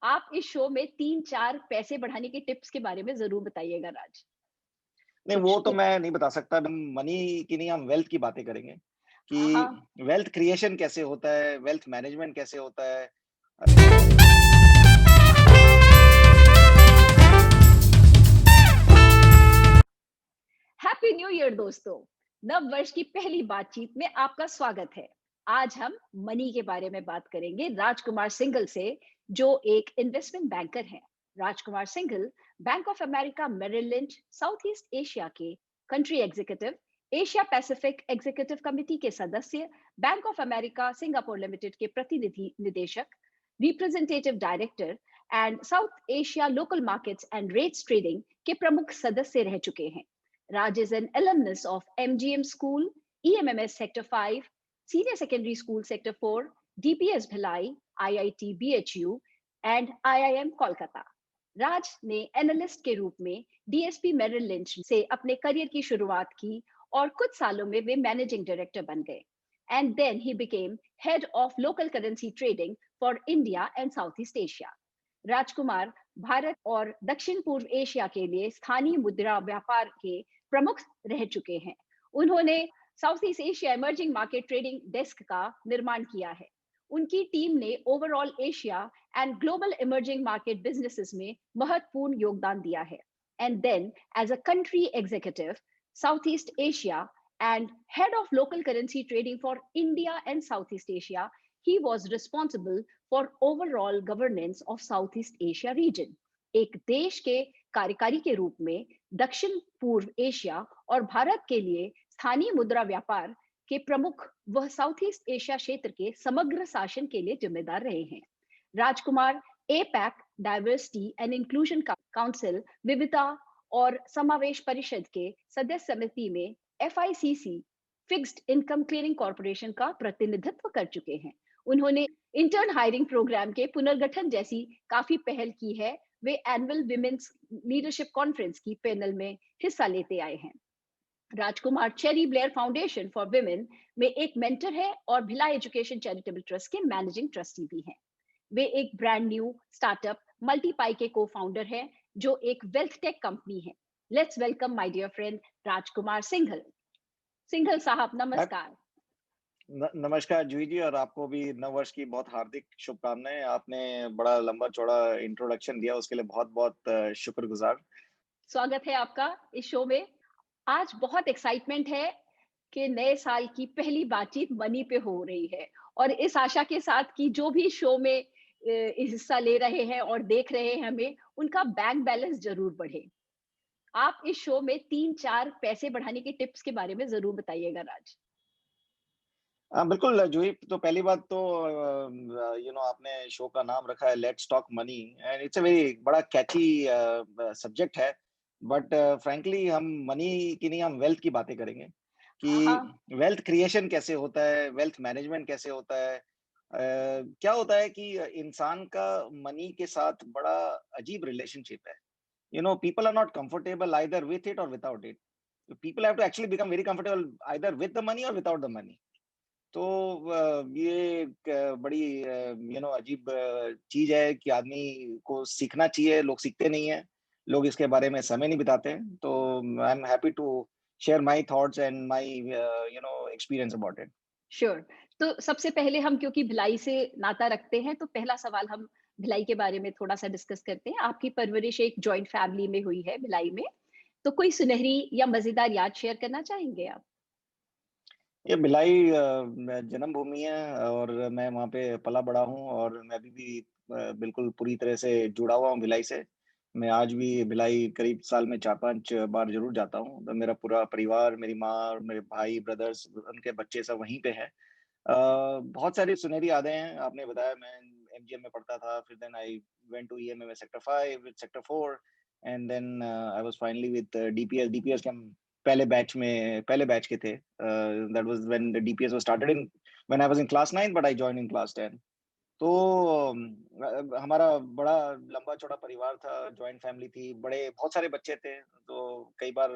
आप इस शो में 3-4 पैसे बढ़ाने के टिप्स के बारे में ज़रूर बताइएगा राज। नहीं, कुछ वो तो टिप मैं नहीं बता सकता। हम मनी की नहीं, हम वेल्थ की बातें करेंगे हाँ, हाँ। कि वेल्थ क्रिएशन कैसे होता है, वेल्थ मैनेजमेंट कैसे होता है। हैप्पी न्यू ईयर दोस्तों। नव वर्ष की पहली बातचीत में आपका स्वागत है। आज हम मनी के बारे में बात करेंगे राजकुमार सिंघल से, जो एक इन्वेस्टमेंट बैंकर हैं। Rajkumar Singhal bank of America Merrill Lynch south east Asia के country executive, Asia Pacific executive committee के सदस्य, bank of America Singapore limited के प्रतिनिधि निदेशक, representative director and south Asia local markets and rates trading के प्रमुख सदस्य रह चुके हैं। Raj is an alumnus of MGM School, EMMS Sector 5, Senior Secondary School Sector 4, DPS Bhilai, IIT BHU, and IIM Kolkata. राज ने एनालिस्ट के रूप में डीएसपी मेरिल लिंच से अपने करियर की शुरुआत की और कुछ सालों में वे मैनेजिंग डायरेक्टर बन गए। And then he became head of local currency trading for India and south east Asia. Rajkumar Bharat और दक्षिण पूर्व एशिया के लिए स्थानीय मुद्रा व्यापार के प्रमुख रह चुके हैं। उन्होंने South east Asia emerging market trading desk का निर्माण किया है। उनकी टीम ने overall Asia and global emerging market businesses में महत्वपूर्ण योगदान दिया है। And then as a country executive South east Asia and head of local currency trading for India and Southeast Asia, he was responsible for overall governance of Southeast Asia region. एक देश के कार्यकारी के रूप में दक्षिण पूर्व एशिया और भारत के लिए स्थानीय मुद्रा व्यापार के प्रमुख वह साउथ ईस्ट एशिया क्षेत्र के समग्र शासन के लिए जिम्मेदार रहे हैं। Rajkumar APAC diversity and inclusion council विविधता और समावेश परिषद के सदस्य समिति में FICC fixed income clearing corporation का प्रतिनिधित्व कर चुके हैं। उन्होंने इंटर्न हायरिंग प्रोग्राम के पुनर्गठन जैसी काफी पहल की है। वे एनुअल विमेन्स लीडरशिप कॉन्फ्रेंस की पैनल में हिस्सा लेते आए हैं। Rajkumar Cherie Blair foundation for women में एक मेंटर है और भिलाई एजुकेशन चैरिटेबल ट्रस्ट के मैनेजिंग ट्रस्टी भी हैं। वे एक ब्रांड न्यू स्टार्टअप मल्टीपाई के को फाउंडर हैं, जो एक वेल्थ टेक कंपनी है। Let's welcome my dear friend Rajkumar Singhal. Singhal साहब हैप नमस्कार। नमस्कार जूही जी, और आपको भी नववर्ष की बहुत हार्दिक शुभकामनाएँ। आपने बड़ा लंबा-चौड़ा इंट्रोडक्शन दिया, उसके लिए बहुत-बहुत शुक्रगुज़ार। स्वागत है आपका इस शो में। आज बहुत एक्साइटमेंट है कि नए साल की पहली बातचीत मनी पे हो रही है, और इस आशा के साथ कि जो भी शो में हिस्सा ले रहे हैं और देख रहे हैं हमें, उनका बैंक बैलेंस जरूर बढ़े। आप इस शो में 3-4 पैसे बढ़ाने के टिप्स के बारे में जरूर बताइएगा राज। हाँ, बिल्कुल जूही, तो पहली बात तो आपने शो का नाम रखा है let's talk money, and it's a very बड़ा कैची सब्जेक्ट है। बट फ्रैंकली हम मनी की नहीं, हम वेल्थ की बातें करेंगे हाँ, कि हाँ। वेल्थ क्रिएशन कैसे होता है, वेल्थ मैनेजमेंट कैसे होता है। क्या होता है कि इंसान का मनी के साथ बड़ा अजीब रिलेशनशिप है। People are not comfortable either with it और without it. People have to actually become very comfortable either with the money और विदाउट द मनी। तो ये एक बड़ी अजीब चीज है कि आदमी को सीखना चाहिए। लोग सीखते नहीं है, लोग इसके बारे में समय नहीं बिताते हैं। तो I am happy to share my thoughts and my experience about it. Sure. तो सबसे पहले हम क्योंकि भिलाई से नाता रखते हैं, तो पहला सवाल हम भिलाई के बारे में थोड़ा सा डिस्कस करते हैं। आपकी परवरिश एक जॉइंट फैमिली में हुई है भिलाई में, तो कोई सुनहरी या मजेदार याद शेयर करना चाहेंगे आप? ये भिलाई जन्मभूमि है और मैं वहाँ पे पला बड़ा हूँ, और मैं अभी भी बिल्कुल पूरी तरह से जुड़ा हुआ हूँ भिलाई से। मैं आज भी भिलाई करीब साल में 4-5 बार ज़रूर जाता हूँ। तो मेरा पूरा परिवार, मेरी माँ और मेरे भाई, ब्रदर्स, उनके बच्चे सब वहीं पे हैं। बहुत सारी सुनहरी यादें हैं। आपने बताया मैं एमजीएम में पढ़ता था, फिर then I went to EMM sector 5 with sector 4, and then I was finally with DPS के हम पहले बैच के थे। That was when the DPS was started in when I was in class 9, but I joined in class 10। तो हमारा बड़ा लंबा चौड़ा परिवार था, जॉइंट फैमिली थी, बड़े बहुत सारे बच्चे थे। तो कई बार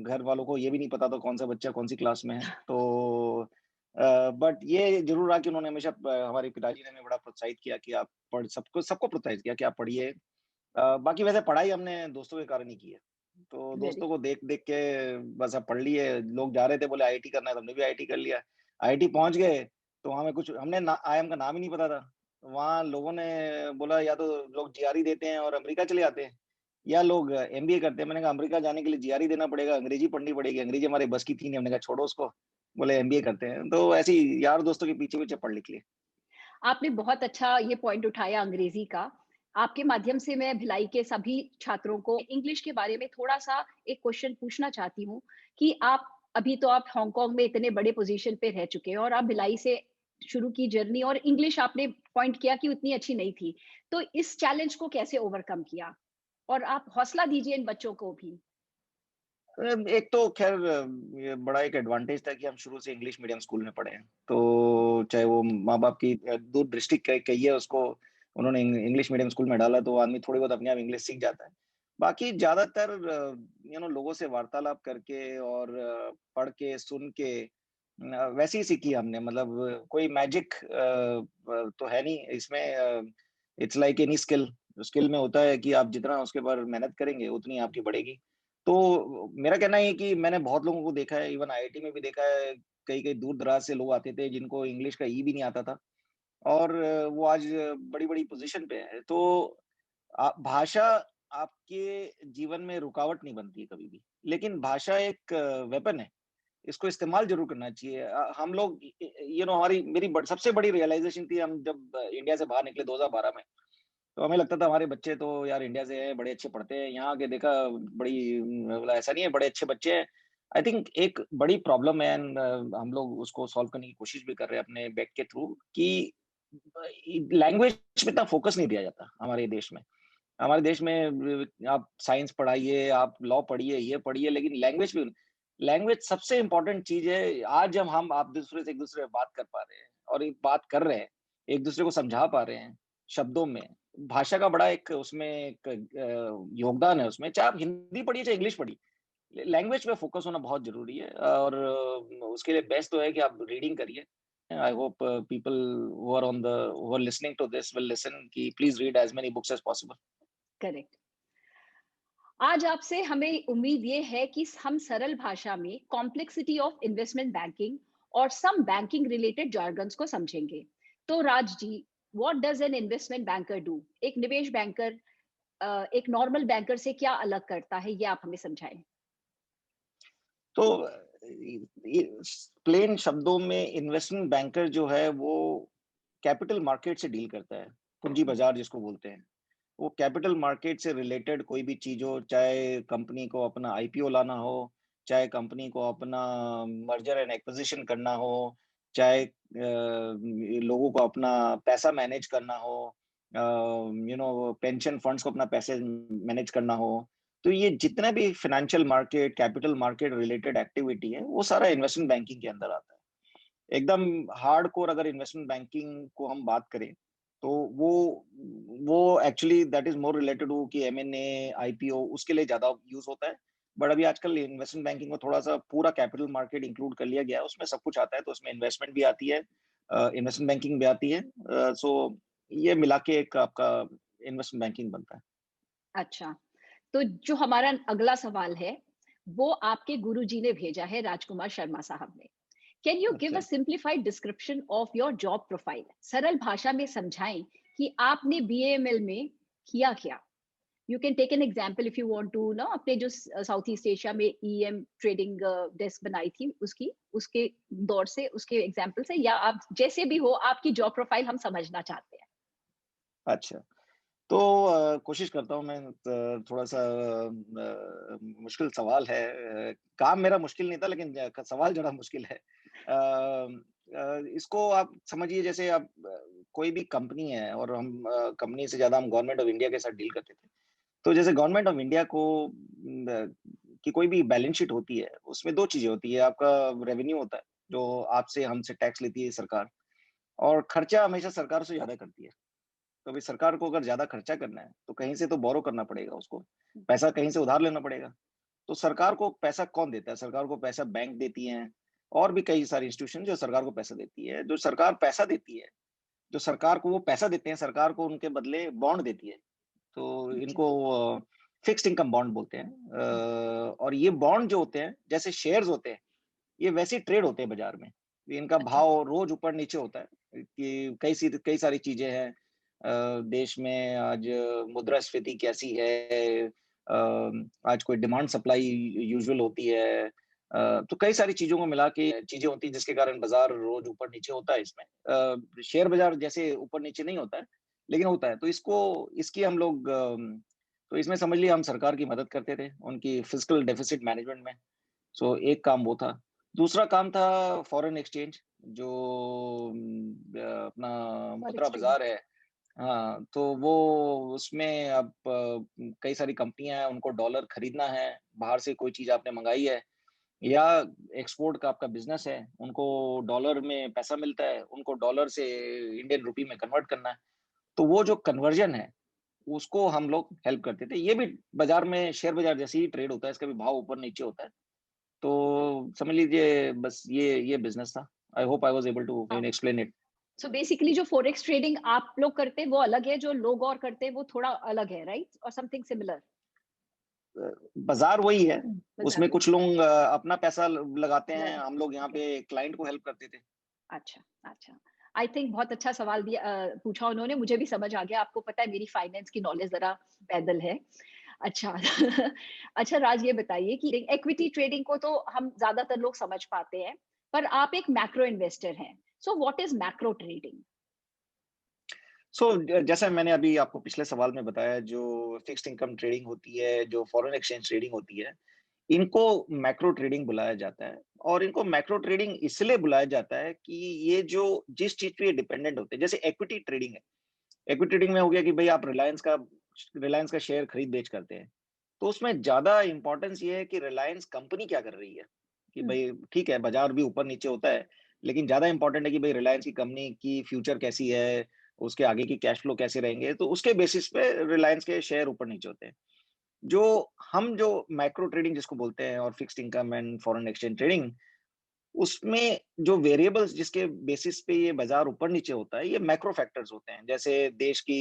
घर वालों को ये भी नहीं पता था कौन सा बच्चा कौन सी क्लास में है। तो बट ये ज़रूर रहा कि उन्होंने हमेशा हमारे पिताजी ने हमें बड़ा प्रोत्साहित किया कि आप पढ़ सबको सबको प्रोत्साहित किया कि आप पढ़िए। बाकी वैसे पढ़ाई हमने दोस्तों के कारण ही की है। तो वेरी दोस्तों को देख-देख के बस अब पढ़ लिए, लोग जा रहे थे बोले आईआईटी करना है, तो हमने भी आईआईटी कर लिया। आईआईटी पहुँच गए, तो वहाँ हमें कुछ हमने ना आईआईएम का नाम ही नहीं पता था। वहाँ लोगों ने बोला या तो लोग जीआरई देते हैं और अमेरिका चले जाते हैं, या लोग एमबीए करते हैं। मैंने कहा अमेरिका जाने के लिए जीआरई देना पड़ेगा, अंग्रेजी पढ़नी पड़ेगी, अंग्रेजी हमारे बस की थी नहीं, हमने कहा छोड़ो उसको, बोले एमबीए करते हैं। तो ऐसे ही यार दोस्तों के पीछे-पीछे पढ़ लिख लिए। आपने बहुत अच्छा ये पॉइंट उठाया अंग्रेजी का। आपके माध्यम से मैं भिलाई के सभी छात्रों को इंग्लिश के बारे में थोड़ा-सा एक क्वेश्चन पूछना चाहती हूँ कि आप अभी तो आप हांगकांग में इतने बड़े पोज़ीशन पे रह चुके हैं और आप भिलाई से शुरू की जर्नी और इंग्लिश आपने पॉइंट किया कि उतनी अच्छी नहीं थी। तो इस चैलेंज को कैसे ओवरकम किया? और आप हौसला दीजिए इन बच्चों को भी। एक तो ख़ैर ये बड़ा एक एडवांटेज था कि हम शुरू से इंग्लिश मीडियम स्कूल में पढ़े हैं। तो चाहे वो माँ-बाप की दूरदृष्टि कहिए उसको, उन्होंने इंग्लिश मीडियम स्कूल में डाला तो आदमी थोड़ी बहुत अपने आप इंग्लिश सीख जाता है। बाकी ज़्यादातर लोगों से वार्तालाप करके और पढ़ के, सुन के वैसे ही सीखी हमने, मतलब कोई मैजिक तो है नहीं इसमें। It's like any skill. Skill में होता है कि आप जितना उसके ऊपर मेहनत करेंगे, उतनी आपकी बढ़ेगी। तो मेरा कहना ये है कि मैंने बहुत लोगों को देखा है, इवन आईआईटी में भी देखा है, कई-कई दूर-दराज से लोग आते थे जिनको इंग्लिश का ई भी नहीं आता था और वो आज बड़ी-बड़ी पोज़ीशन पे हैं। तो भाषा आपके जीवन में रुकावट नहीं बनती है कभी भी, लेकिन भाषा एक वेपन है, इसको इस्तेमाल ज़रूर करना चाहिए। हम लोग हमारी मेरी सबसे बड़ी रियलाइज़ेशन थी हम जब इंडिया से बाहर निकले 2012 में। तो हमें लगता था हमारे बच्चे तो यार इंडिया से हैं, बड़े अच्छे पढ़ते हैं, यहाँ आके देखा बड़ी बोला ऐसा नहीं है, बड़े अच्छे बच्चे हैं। आई थिंक एक बड़ी प्रॉब्लम है एंड हम लोग उसको सॉल्व करने की कोशिश भी कर रहे हैं अपने बैक के थ्रू कि लैंग्वेज पे इतना फोकस नहीं दिया जाता हमारे देश में। हमारे देश में आप साइंस पढ़ाइए, आप लॉ पढ़िए, ये पढ़िए, लेकिन लैंग्वेज सबसे इम्पोर्टेंट चीज़ है। आज जब हम आप दूसरे से एक-दूसरे से बात कर पा रहे हैं और एक बात कर रहे हैं, एक-दूसरे को समझा पा रहे हैं शब्दों में, भाषा का बड़ा एक उसमें एक योगदान है उसमें, चाहे आप हिंदी पढ़िए, चाहे इंग्लिश पढ़िए। लैंग्वेज पे फोकस होना बहुत ज़रूरी है और उसके लिए बेस्ट तो है कि आप रीडिंग करिए। I hope people who are listening to this will listen कि please read as many books as possible. Correct. आज आपसे हमें उम्मीद ये है कि हम सरल भाषा में कॉम्प्लेक्सिटी ऑफ इन्वेस्टमेंट बैंकिंग और सम बैंकिंग रिलेटेड jargons को समझेंगे। तो Raj ji, what does an investment banker do? एक निवेश बैंकर एक नॉर्मल बैंकर से क्या अलग करता है, ये आप हमें समझाएं। तो ये प्लेन शब्दों में इन्वेस्टमेंट बैंकर जो है वो कैपिटल मार्केट से डील करता है, पूंजी बाजार जिसको बोलते हैं। वो कैपिटल मार्केट से रिलेटेड कोई भी चीज़ हो, चाहे कंपनी को अपना आईपीओ लाना हो, चाहे कंपनी को अपना मर्जर एंड एक्विजिशन करना हो, चाहे लोगों को अपना पैसा मैनेज करना हो, पेंशन फंड्स को अपना पैसे मैनेज करना हो। तो ये जितने भी financial market, capital market related activity है, वो सारा इन्वेस्टमेंट बैंकिंग के अंदर आता है। एकदम हार्डकोर अगर इन्वेस्टमेंट बैंकिंग को हम बात करें, तो वो actually that is more related to कि एम-एन-ए, आईपीओ उसके लिए ज़्यादा यूज़ होता है। बट अभी आजकल इन्वेस्टमेंट बैंकिंग को थोड़ा-सा पूरा कैपिटल मार्केट इंक्लूड कर लिया गया है, उसमें सब कुछ आता है, तो उसमें इन्वेस्टमेंट भी आती है, इन्वेस्टमेंट बैंकिंग भी आती है। सो ये मिला के एक आपका इन्वेस्टमेंट बैंकिंग बनता है। अच्छा, तो जो हमारा अगला सवाल है, वो आपके गुरुजी ने भेजा है, राजकुमार शर्मा साहब ने। कैन यू गिव अ अच्छा। Simplified description of your job profile? सरल भाषा में समझाएं कि आपने बीएएमएल में किया क्या? You can take an example if you want to ना, अपने जो साउथ ईस्ट एशिया में ईएम ट्रेडिंग डेस्क बनाई थी उसकी, उसके दौर से, उसके एग्जांपल से, या आप जैसे भी हो आपकी जॉब प्रोफाइल हम समझना चाहते हैं। अच्छा। तो कोशिश करता हूँ मैं, थोड़ा-सा मुश्किल सवाल है। काम मेरा मुश्किल नहीं था लेकिन सवाल ज़रा मुश्किल है। इसको आप समझिए जैसे आप कोई भी कंपनी है और हम कंपनी से ज़्यादा हम गवर्नमेंट ऑफ इंडिया के साथ डील करते थे। तो जैसे गवर्नमेंट ऑफ इंडिया को की कोई भी बैलेंस शीट होती है, उसमें 2 चीज़ें होती है, आपका रेवेन्यू होता है, जो आपसे हमसे टैक्स लेती है सरकार, और खर्चा हमेशा सरकार उससे ज़्यादा करती है। तो अभी सरकार को अगर ज़्यादा खर्चा करना है, तो कहीं से तो बोरो करना पड़ेगा उसको, पैसा कहीं से उधार लेना पड़ेगा। तो सरकार को पैसा कौन देता है? सरकार को पैसा बैंक देती हैं, और भी कई सारी इंस्टीट्यूशन जो सरकार को पैसा देती है। जो सरकार पैसा देती है, जो सरकार को वो पैसा देते हैं, सरकार को उनके बदले बॉन्ड देती है। तो अच्छा। इनको फिक्स्ड इनकम बॉन्ड बोलते हैं। और ये बॉन्ड जो होते हैं, जैसे शेयर्स होते हैं, ये वैसे ही ट्रेड होते हैं बाजार में। इनका अच्छा। भाव रोज ऊपर नीचे होता है कि कई सारी चीजें हैं। देश में आज मुद्रास्फीति कैसी है, आज कोई डिमांड सप्लाई यूजुअल होती है। तो कई सारी चीजों को मिला के चीजें होती हैं जिसके कारण बाजार रोज ऊपर नीचे होता है इसमें। शेयर बाजार जैसे ऊपर नीचे नहीं होता है, लेकिन होता है। तो इसकी हम लोग तो इसमें समझ लिया हम सरकार की मदद करते थे, उनकी फिस्कल डेफिसिट मैनेजमेंट में। सो एक काम वो था। दूसरा काम था फॉरेन एक्सचेंज, जो अपना मुद्रा फॉरेक्स ट्रेडिंग। बाजार है। हाँ, तो वो उसमें अब कई सारी कंपनियां हैं, उनको डॉलर खरीदना है, बाहर से कोई चीज आपने मंगाई है, या एक्सपोर्ट का आपका बिजनेस है, उनको डॉलर में पैसा मिलता है, उनको डॉलर से इंडियन रुपी में कन्वर्ट करना है। तो वो जो कन्वर्जन है, उसको हम लोग हेल्प करते थे। ये भी बाजार में शेयर बाजार जैसे ही ट्रेड होता है, इसका भी भाव ऊपर नीचे होता है। तो समझ लीजिए बस ये बिज़नेस था। I hope I was able to explain it. So basically जो फॉरेक्स ट्रेडिंग आप लोग करते हैं वो अलग है, जो लोग और करते हैं वो थोड़ा अलग है, राइट? और समथिंग सिमिलर। बाज़ार वही है, बाजार उसमें वही कुछ लोग अपना पैसा ल लगाते हैं, लगा। हम लोग यहाँ ओके। पे क्लाइंट को हेल्प करते थे। अच्छा। अच्छा। आई थिंक बहुत अच्छा सवाल दिया, पूछा उन्होंने, मुझे भी समझ आ गया। आपको पता है मेरी फाइनेंस की नॉलेज जरा पैदल है। अच्छा। अच्छा राज, ये बताइए कि इक्विटी ट्रेडिंग को तो हम ज्यादातर लोग समझ पाते हैं, पर आप एक मैक्रो इन्वेस्टर हैं। So what is macro trading? So जैसा मैंने अभी आपको पिछले सवाल में बताया, जो फिक्स्ड इनकम ट्रेडिंग होती है, जो फॉरेन एक्सचेंज ट्रेडिंग होती है, इनको मैक्रो ट्रेडिंग बुलाया जाता है। और इनको मैक्रो ट्रेडिंग इसलिए बुलाया जाता है कि ये जो जिस चीज़ पे ये डिपेंडेंट होते हैं, जैसे इक्विटी ट्रेडिंग है। इक्विटी ट्रेडिंग में हो गया कि भई आप रिलायंस का शेयर खरीद-बेच करते हैं। तो उसमें ज़्यादा इम्पोर्टेंस ये है कि रिलायंस कंपनी क्या कर रही है, कि हम्म। भई ठीक है, बाज़ार भी ऊपर-नीचे होता है, लेकिन ज़्यादा इम्पोर्टेंट है कि भई रिलायंस की कंपनी की फ्यूचर कैसी है, उसके आगे की कैश फ्लो कैसे रहेंगे, तो उसके बेसिस पे रिलायंस के शेयर ऊपर-नीचे होते हैं। जो जो मैक्रो ट्रेडिंग जिसको बोलते हैं, और fixed income and foreign exchange trading, उसमें जो वेरिएबल्स जिसके बेसिस पे ये बाजार ऊपर-नीचे होता है, ये मैक्रो फैक्टर्स होते हैं। जैसे देश की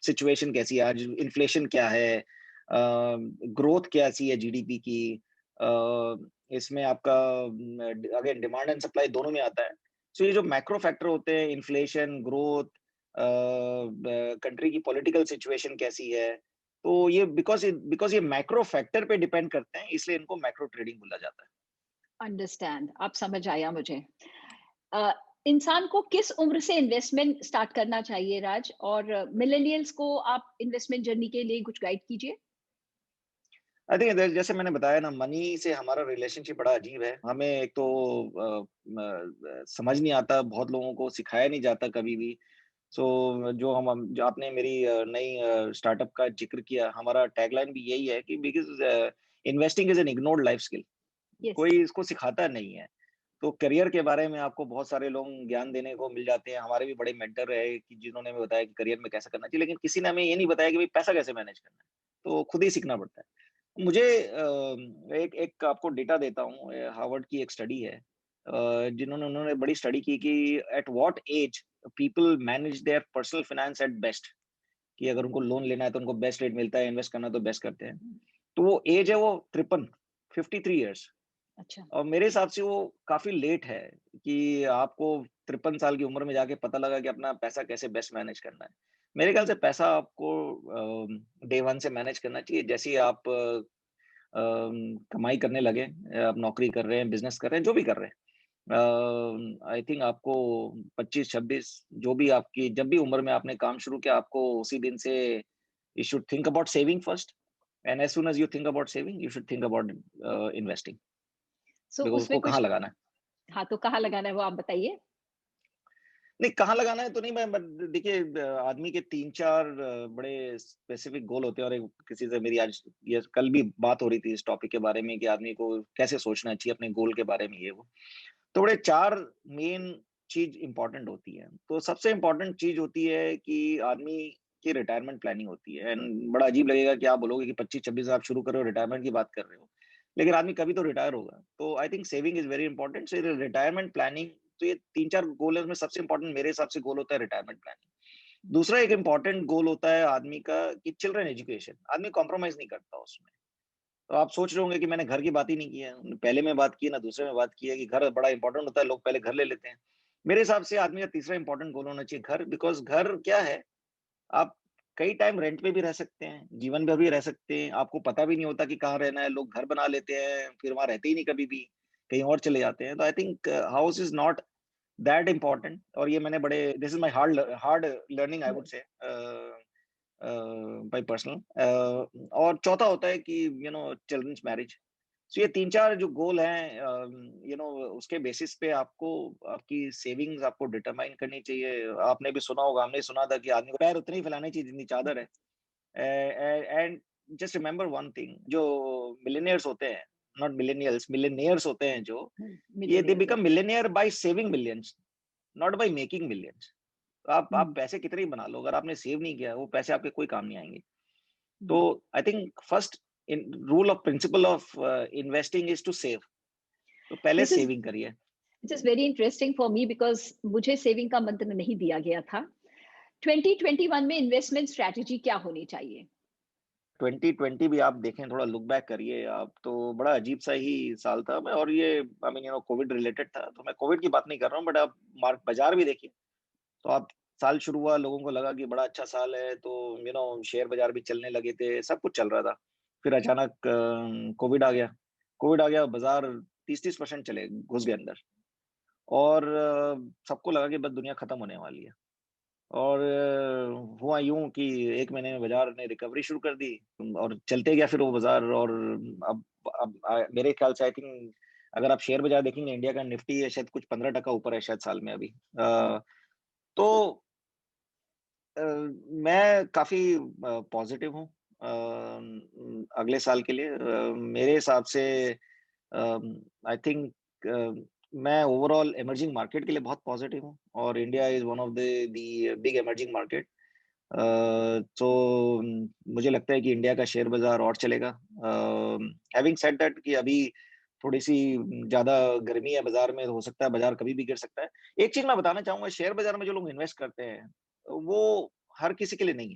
सिचुएशन कैसी है आज, इन्फ्लेशन क्या है, ग्रोथ कैसी है जीडीपी की, इसमें आपका अगेन डिमांड एंड सप्लाई दोनों में आता है। सो ये जो मैक्रो फैक्टर होते हैं, इन्फ्लेशन, ग्रोथ, कंट्री की पॉलिटिकल सिचुएशन कैसी है, तो ये बिकॉज़ ये मैक्रो फैक्टर पे डिपेंड करते हैं, इसलिए इनको मैक्रो ट्रेडिंग बोला जाता है। अंडरस्टैंड, अब समझ आया मुझे। अ, इंसान को किस उम्र से इन्वेस्टमेंट स्टार्ट करना चाहिए राज? और मिलेनियल्स को आप इन्वेस्टमेंट जर्नी के लिए कुछ गाइड कीजिए। आई थिंक जैसे मैंने बताया ना, मनी से हमारा रिलेशनशिप बड़ा अजीब है। हमें एक तो समझ नहीं आता, बहुत लोगों को सिखाया नहीं जाता कभी भी। सो जो आपने मेरी नई स्टार्टअप का जिक्र किया, हमारा टैगलाइन भी यही है कि because investing is an ignored life skill. Yes. कोई इसको सिखाता नहीं है। तो करियर के बारे में आपको बहुत सारे लोग ज्ञान देने को मिल जाते हैं। हमारे भी बड़े मेंटर रहे कि जिन्होंने हमें बताया कि करियर में कैसा करना चाहिए, लेकिन किसी ने हमें ये नहीं बताया कि भाई पैसा कैसे मैनेज करना है। तो खुद ही सीखना पड़ता है। मुझे एक एक आपको डेटा देता हूँ, हार्वर्ड की एक स्टडी है। उन्होंने बड़ी स्टडी की कि at what age people manage their personal finance at best, कि अगर उनको लोन लेना है तो उनको बेस्ट रेट मिलता है, इन्वेस्ट करना है तो बेस्ट करते हैं। तो वो एज है वो 53, 53 इयर्स। अच्छा। और मेरे हिसाब से वो काफ़ी लेट है कि आपको 53 साल की उम्र में जाके पता लगा कि अपना पैसा कैसे बेस्ट मैनेज करना है। मेरे ख्याल से पैसा आपको डे 1 से मैनेज करना चाहिए। जैसे ही आप कमाई करने लगे, आप नौकरी कर रहे हैं, बिज़नेस कर रहे हैं, जो भी कर रहे हैं। आई थिंक आपको 25-26 जो भी आपकी जब भी उम्र में आपने काम शुरू किया, आपको उसी दिन से you should think about saving first, and as soon as you think about saving, you should think about investing. So देखो उसमें उसको कहाँ कुछ। लगाना है। हाँ, तो कहाँ लगाना है वो आप बताइए। नहीं, कहाँ लगाना है तो नहीं, मैं देखिए आदमी के 3-4 बड़े स्पेसिफिक गोल होते हैं, और एक किसी से मेरी आज ये कल भी बात हो रही थी इस टॉपिक के बारे में कि आदमी को कैसे सोचना चाहिए अपने गोल के बारे में, ये वो। तो बड़े 4 मेन चीज़ इम्पोर्टेंट होती है। तो सबसे इम्पोर्टेंट चीज़ होती है कि आदमी की रिटायरमेंट प्लानिंग होती है। एंड बड़ा अजीब लगेगा कि आप बोलोगे कि 25-26 आप शुरू कर रहे हो, रिटायरमेंट की बात कर रहे हो। लेकिन आदमी कभी तो रिटायर होगा। तो I think saving is very important. So retirement planning, तो ये 3-4 गोल है, उसमें सबसे इंपॉर्टेंट मेरे हिसाब से गोल होता है रिटायरमेंट प्लानिंग। दूसरा एक इम्पोर्टेंट गोल होता है आदमी का कि चिल्ड्रन एजुकेशन, आदमी कॉम्प्रोमाइज़ नहीं करता उसमें। तो आप सोच रहे होंगे कि मैंने घर की बात ही नहीं की है। पहले में बात की है, ना दूसरे में बात की है कि घर बड़ा इम्पोर्टेंट होता है, लोग पहले घर ले लेते हैं। मेरे हिसाब से आदमी का तीसरा इम्पोर्टेंट गोल होना चाहिए घर, बिकॉज़ घर क्या है, आप कई टाइम रेंट पे भी रह सकते हैं, जीवन भर भी रह सकते हैं, आपको पता भी नहीं होता कि कहाँ रहना है, लोग घर बना लेते हैं, फिर वहाँ रहते ही नहीं कभी भी, कहीं और चले जाते हैं। तो I think house is not that important, और ये मैंने बड़े, this is my hard learning I would से बाय पर्सनल। और चौथा होता है कि चिल्ड्रन्स मैरिज। सो ये 3-4 जो गोल हैं, उसके बेसिस पे आपको आपकी सेविंग्स आपको डिटरमाइन करनी चाहिए। आपने भी सुना होगा, हमने सुना था कि आदमी को पैर उतने ही फैलाने चाहिए जितनी चादर है। And just remember one thing, जो मिलियनेयर्स होते हैं, नॉट मिलेनियल्स, मिलियनेयर्स होते हैं जो, ये they millionaires, become millionaire by saving millions, not by making millions. आप हम्म, पैसे कितने ही बना लो, अगर आपने सेव नहीं किया, वो पैसे आपके कोई काम नहीं आएँगे। तो hmm. I think first in rule of principle of investing is to save. तो पहले दिस इज सेविंग करिए। This is very interesting for me because मुझे सेविंग का मंत्र नहीं दिया गया था। 2021 में इन्वेस्टमेंट स्ट्रेटजी क्या होनी चाहिए? 2020 भी आप देखें, थोड़ा लुक बैक करिए आप, तो बड़ा अजीब-सा ही साल था। मैं और ये आई मीन कोविड रिलेटेड था, तो मैं कोविड की बात नहीं कर रहा हूँ, बट आप बाज़ार भी देखिए, तो आप साल शुरू हुआ, लोगों को लगा कि बड़ा अच्छा साल है, तो शेयर बाज़ार भी चलने लगे थे, सब कुछ चल रहा था। फिर अचानक कोविड आ गया। कोविड आ गया, बाज़ार 30-30% चले घुस गए अंदर, और सबको लगा कि बस दुनिया खत्म होने वाली है। और हुआ यूँ कि 1 महीने में बाज़ार ने रिकवरी शुरू कर दी, और चलते गया फिर वो बाज़ार। और अब मेरे ख्याल से आई थिंक अगर आप शेयर बाज़ार देखेंगे, इंडिया का निफ्टी है शायद कुछ 15% ऊपर है शायद साल में अभी। तो मैं काफ़ी पॉज़िटिव हूँ अगले साल के लिए। मेरे हिसाब से आई थिंक मैं ओवरऑल इमर्जिंग मार्केट के लिए बहुत पॉज़िटिव हूँ, और India is one of the big emerging market. तो मुझे लगता है कि इंडिया का शेयर बाज़ार और चलेगा। हैविंग सेड दैट कि अभी थोड़ी-सी ज़्यादा गर्मी है बाज़ार में, हो सकता है बाज़ार कभी भी गिर सकता है। एक चीज़ मैं बताना चाहूँगा, शेयर बाज़ार में जो लोग इन्वेस्ट करते हैं, वो हर किसी के लिए नहीं है।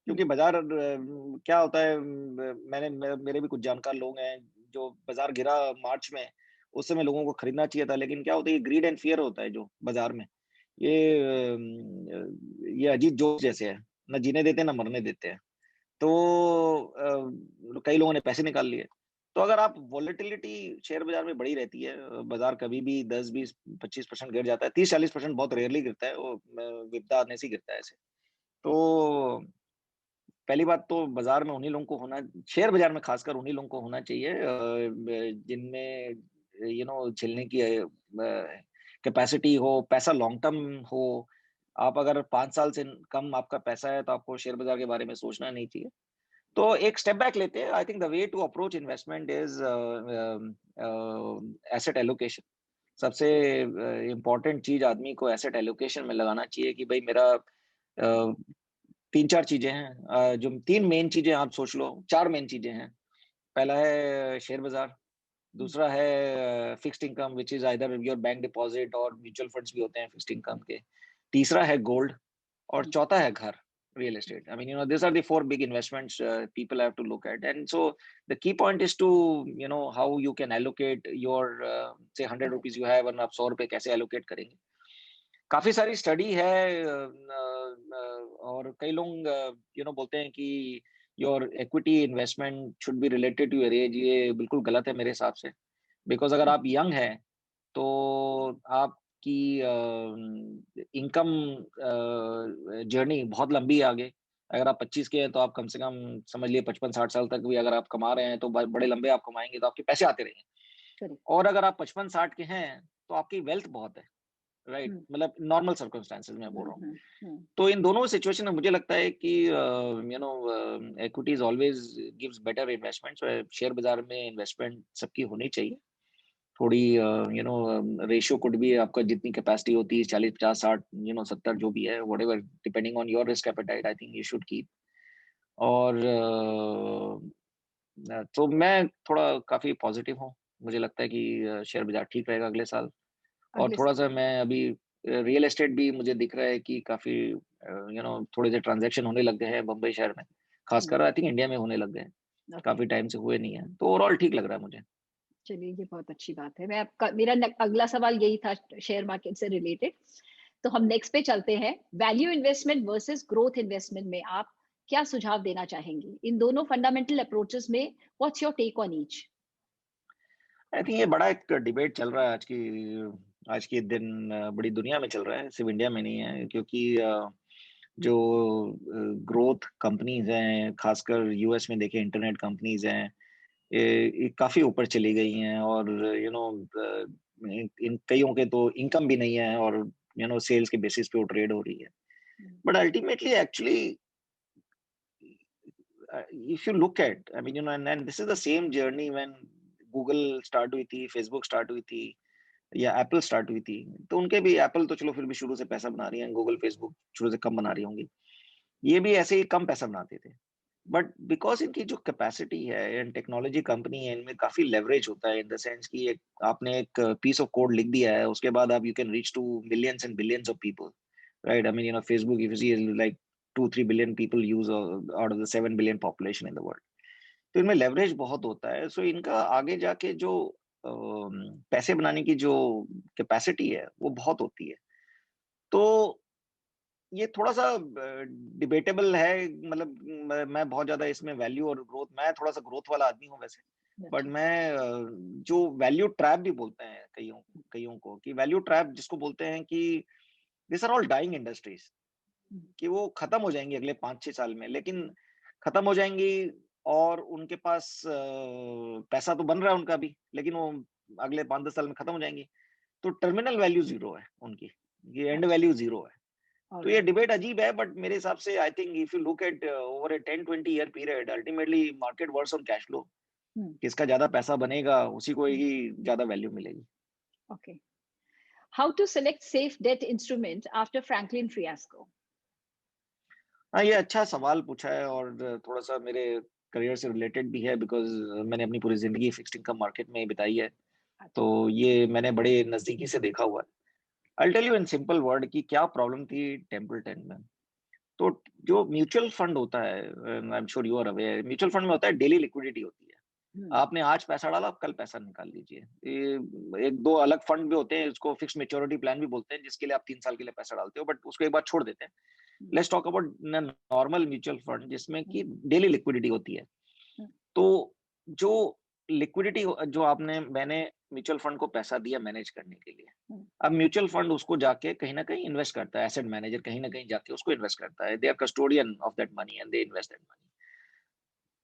क्योंकि बाज़ार क्या होता है, मेरे भी कुछ जानकार लोग हैं, जो बाज़ार गिरा मार्च में, उस समय लोगों को खरीदना चाहिए था, लेकिन क्या होता है, ये ग्रीड एंड फियर होता है जो बाज़ार में। ये अजीत जोश जैसे है, ना जीने देते हैं, ना मरने देते हैं। तो कई लोगों ने पैसे निकाल लिए। तो अगर आप वोलेटिलिटी शेयर बाज़ार में बढ़ी रहती है, बाज़ार कभी भी 10, 20, 25% गिर जाता है, 30-40% बहुत रेयरली गिरता है, वो विपदा आने से ही गिरता है ऐसे। तो पहली बात तो बाज़ार में उन्हीं लोगों को होना, शेयर बाज़ार में खासकर उन्हीं लोगों को होना चाहिए जिनमें झेलने की कैपेसिटी हो, पैसा लॉन्ग टर्म हो। आप अगर 5 साल से कम आपका पैसा है, तो आपको शेयर बाज़ार के बारे में सोचना नहीं चाहिए। तो एक स्टेप बैक लेते हैं। I think the way to approach investment is asset allocation. सबसे इम्पोर्टेंट चीज़ आदमी को एसेट एलोकेशन में लगाना चाहिए कि भई मेरा 3-4 चीज़ें हैं, जो 3 मेन चीज़ें आप सोच लो, 4 मेन चीज़ें हैं। पहला है शेयर बाज़ार, दूसरा है fixed income which is either your bank deposit, और म्यूचुअल फंड्स भी होते हैं फिक्स्ड इनकम के। तीसरा है गोल्ड, और चौथा है घर, real estate. I mean these are the 4 big investments people have to look at. And so the key point is to how you can allocate your say 100 correct. Rupees you have, और आप 100 रुपए कैसे allocate करेंगे। काफ़ी सारी study है, और कई लोग बोलते हैं कि your equity investment should be related to your age. ये बिल्कुल गलत है मेरे हिसाब से। बिकॉज़ अगर आप यंग हैं, तो आपकी इनकम जर्नी बहुत लंबी है आगे। अगर आप 25 के हैं, तो आप कम से कम समझ लिए 55-60 साल तक भी अगर आप कमा रहे हैं, तो ब बड़े लंबे आप कमाएँगे, तो आपके पैसे आते रहेंगे। करेक्ट। और अगर आप 55-60 के हैं, तो आपकी वेल्थ बहुत है। राइट, हम्म, मतलब नॉर्मल सर्कमस्टेंसेस में बोल रहा हूँ। हम्म, हम्म, तो इन दोनों सिचुएशन में मुझे लगता है कि equities always gives better investments. Share बाजार में इन्वेस्टमेंट सबकी होनी चाहिए। थोड़ी रेशियो कुड भी, आपका जितनी कैपेसिटी होती है 40, 50, 60, 70, जो भी है, whatever, depending on your risk appetite, I think you should keep. और तो मैं थोड़ा काफ़ी पॉज़िटिव हूँ। मुझे लगता है कि शेयर बाज़ार ठीक रहेगा अगले साल। और अगले साल? थोड़ा-सा मैं अभी रियल एस्टेट भी मुझे दिख रहा है कि काफ़ी थोड़े से ट्रांज़ैक्शन होने लग गए हैं बम्बई शहर में। हुँ, ख़ासकर आई थिंक इंडिया में होने लग गए हैं। ओके। काफ़ी टाइम से हुए नहीं हैं। तो ओवरऑल ठीक लग रहा है मुझे। चलिए, ये बहुत अच्छी बात है। मैं आपका मेरा न अगला सवाल यही था शेयर मार्केट से रिलेटेड। तो हम नेक्स्ट पे चलते हैं। Value investment versus growth investment में आप क्या सुझाव देना चाहेंगी? इन दोनों फंडामेंटल अप्रोचेस में what's your take on each? I think ये बड़ा एक डिबेट चल रहा है आज के दिन बड़ी दुनिया में चल रहा है, सिर्फ़ इंडिया में नहीं है क्योंकि जो ग्रोथ कंपनीज़ हैं, ख़ासकर यूएस में देखिए इंटरनेट कंपनीज़ हैं, ये काफ़ी ऊपर चली गई हैं और इन इन कइयों के तो इनकम भी नहीं है और सेल्स के बेसिस पे वो ट्रेड हो रही है। Hmm, but ultimately actually if you look at, I mean, and this is the same journey when Google start हुई थी, Facebook start हुई थी या एप्पल स्टार्ट हुई थी। तो उनके भी एप्पल तो चलो फिर भी शुरू से पैसा बना रही है, गूगल, फेसबुक शुरू से कम बना रही होंगी। ये भी ऐसे ही कम पैसा बनाते थे। बट बिकॉज़ इनकी जो कैपेसिटी है एंड टेक्नोलॉजी कंपनी है, इनमें काफ़ी लेवरेज होता है इन द सेंस कि एक आपने एक पीस ऑफ कोड लिख दिया है, उसके बाद आप you can reach to millions and billions of people, right? I mean, Facebook if you see is like 2-3 billion people use out of the 7 billion population in the world. तो इनमें leverage बहुत होता है। सो इनका आगे जाके जो पैसे बनाने की जो कैपेसिटी है, वो बहुत होती है। तो ये थोड़ा-सा डिबेटेबल है मतलब मैं बहुत ज़्यादा इसमें वैल्यू और ग्रोथ मैं थोड़ा-सा ग्रोथ वाला आदमी हूँ वैसे। बट अच्छा। मैं जो वैल्यू ट्रैप भी बोलते हैं कइयों कइयों को कि वैल्यू ट्रैप जिसको बोलते हैं कि these are all dying industries hmm, कि वो खत्म हो जाएँगी अगले 5-6 साल में। लेकिन खत्म हो जाएँगी और उनके पास पैसा तो बन रहा है उनका भी, लेकिन वो अगले 5-10 साल में खत्म हो जाएँगी। तो टर्मिनल वैल्यू 0 है उनकी, ये एंड अच्छा, वैल्यू 0 है। तो ये ऑलराइट। डिबेट अजीब है बट मेरे हिसाब से I think if you look at over a 10-20 year period ultimately market works on cash flow. Hmm, किसका ज़्यादा पैसा बनेगा उसी को हुँ, ही ज़्यादा वैल्यू मिलेगी। Okay. How to select safe debt instrument after Franklin fiasco? हाँ, ये अच्छा सवाल पूछा है और थोड़ा-सा मेरे करियर से रिलेटेड भी है बिकॉज़ मैंने अपनी पूरी ज़िंदगी फिक्स्ड इनकम मार्केट में बिताई है। अच्छा। तो ये मैंने बड़े नज़दीकी से देखा हुआ है। I will tell you in simple word कि क्या प्रॉब्लम थी टेम्पलेटन में। तो जो म्यूचुअल फंड होता है I am sure you are aware mutual fund में होता है डेली लिक्विडिटी होती है। हुँ, आपने आज पैसा डाला, आप कल पैसा निकाल लीजिए। ये 1-2 अलग फंड भी होते हैं, इसको फिक्स्ड मैच्योरिटी प्लान भी बोलते हैं, जिसके लिए आप 3 साल के लिए पैसा डालते हो, बट उसको एक बार छोड़ देते हैं। हुँ, लेट्स टॉक अबाउट न नॉर्मल म्यूचुअल फंड जिसमें हुँ, कि डेली लिक्विडिटी होती है। हुँ, तो जो लिक्विडिटी जो आपने मैंने म्यूचुअल फंड को पैसा दिया मैनेज करने के लिए। हुँ, अब म्यूचुअल फंड उसको जाके कहीं न कहीं इन्वेस्ट करता है, एसेट मैनेजर कहीं न कहीं जाके उसको इन्वेस्ट करता है। They are custodian of that money and they invest that money.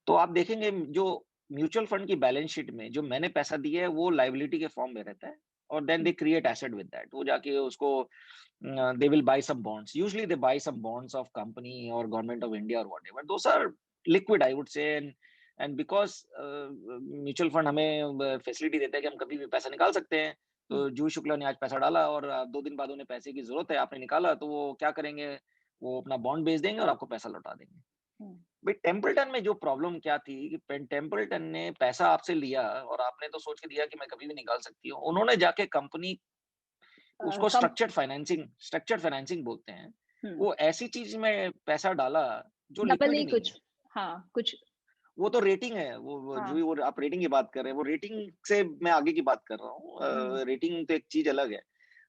तो आप देखेंगे जो म्यूचुअल फंड की बैलेंस शीट में जो मैंने पैसा दिया है वो लायबिलिटी के फॉर्म में रहता है और then they um, create asset with that. वो जाके उसको they will buy some bonds. Usually they buy some bonds of company और गवर्नमेंट ऑफ इंडिया और whatever. Those are liquid I would say and because mutual fund हमें facility देता है कि हम कभी भी पैसा निकाल सकते हैं। हुँ, तो जूही शुक्ला ने आज पैसा डाला और 2 दिन बाद उन्हें पैसे की ज़रूरत है, आपने निकाला तो वो क्या करेंगे? वो अपना बॉन्ड बेच देंगे और आपको पैसा लौटा देंगे। हुँ, भाई टेम्पल्टन में जो प्रॉब्लम क्या थी कि टेम्पल्टन ने पैसा आपसे लिया और आपने तो सोच के दिया कि मैं कभी भी निकाल सकती हूँ। उन्होंने जाके कंपनी उसको कम स्ट्रक्चर्ड फाइनेंसिंग बोलते हैं। हुँ, वो ऐसी चीज़ में पैसा डाला जो डबल लिक्विड ही नहीं नहीं कुछ है। हाँ, कुछ वो तो रेटिंग है, वो जो हाँ, भी वो आप रेटिंग की बात कर रहे हैं, वो रेटिंग से मैं आगे की बात कर रहा हूँ। हुँ, रेटिंग तो एक चीज़ अलग है।